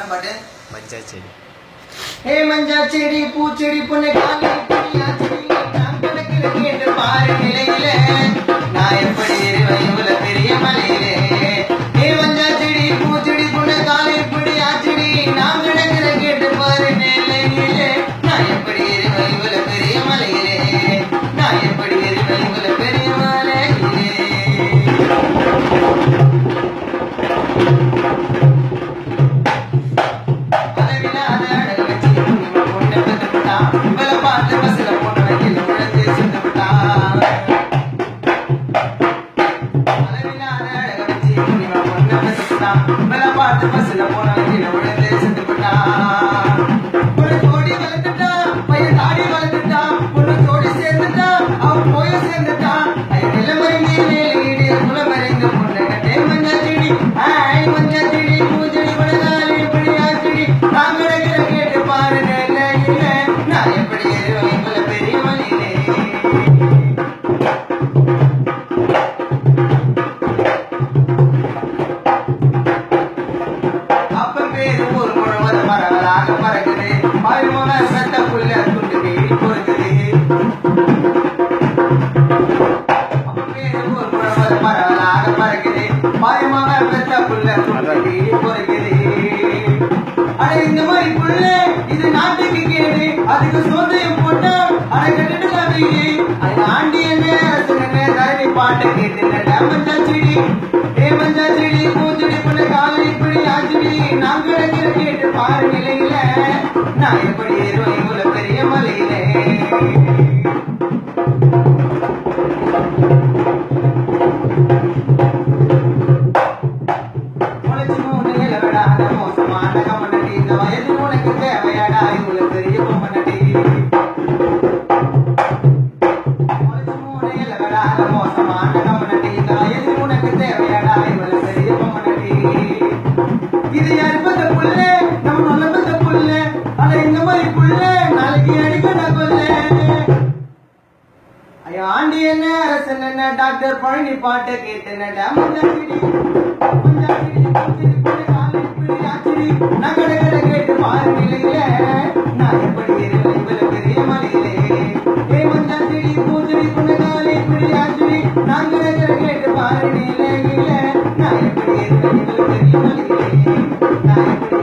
பாட்டு மஞ்சா செடி. ஏ மஞ்சா செடி பூச்செடி பொண்ணு காலி பிடியா செடி நான் கணக்கில் கேட்டு பாரு நிலையில நான் எப்படி இருவேன் இவ்வளவு பெரிய மலையிலே. ஏ மஞ்சா செடி பூச்செடி பொண்ணு காலி பிடியா செடி நான் கணக்கில் கேட்டு பாரு நிலையிலே நான் எப்படி இருவேன் இவ்வளவு பெரிய மலையிலே. நான் எப்படி இருவேன் இவ்வளவு பெரிய மலையிலே. பாட்டு பஸ்ல போனா உடனே செத்து போட்டா. ஒரு ஜோடி வளர்த்துட்டா பையன் தாடி வளர்த்துட்டா ஒரு ஜோடி சேர்ந்துட்டா அவன் போய் சேர்ந்துட்டா. நிலமறிந்து குலமறிந்து பொண்ணு கட்டே மஞ்சா செடி மஞ்சா செடி பூச்செடி பழகாலி இப்படியா செடி நான் கிடக்கிற கேட்டு பாரு நிலையில நான் எப்படி இருவேன் இவ்வளவு பெரிய மலையிலே. ஒரு முழுவத மரங்களாக பறக்குது பாய்மோன சத்த புல்ல துண்டு தேடி பொறுக்குது. ஒரு முழுவத மரங்களாக பறக்குது பாய்மோன சத்த புல்ல துண்டு தேடி பொறுக்குது. அட இந்த மாதிரி புல்ல இது நாட்டுக்கு கேடு அதுக்கு சோதனையும் போட்டா அட கட்டிட்டு வீடு அது ஆண்டி என்ன தரணி பாட்டை கேட்டு மஞ்சா செடி மஞ்சா செடி பூச்செடி பொண்ணு காலை இப்படி ஆச்சடி நான் கிடக்கிற கேட்டு பாரு நிலையில நான் எப்படி இருவேன் இவ்வளவு பெரிய மலையிலே. முளைச்சு மூணு இலவிடாத மோசமான கமனடி இந்த வயது உனக்கு தேவையாடா இவ்வளவு பெரிய பொம்மனடி. முளைச்சு மூணு இலவிடாத மோசமான கமனடி இந்த வயது உனக்கு தேவையாடா இவ்வளவு பெரிய பொம்மனடி. இது அறுபத புள்ள நம்ம நல்லபத புள்ள ஆனா இந்த மாதிரி புள்ள நாளைக்கு அடிக்கட கொல்ல. ஐயோ ஆண்டி என்ன அரசன் என்ன டாக்டர் பழனி பாட்டை கேட்டேன்டா மஞ்சா செடி மஞ்சா செடி பூச்செடி பொண்ணு காலை இப்படி ஆச்சடி நான் கடற்கட கேட்டு பாரு நிலையில நான் எப்படி இருவேன் இவ்வளவு பெரிய மலையிலே. ஏ மஞ்சா செடி பூச்செடி பொண்ணு காலை இப்படி ஆச்சடி நான் கடற்கட கேட்டு பாரு நிலையில நான் எப்படி இருவேன் இவ்வளவு பெரிய மலையிலே. நான் எப்படி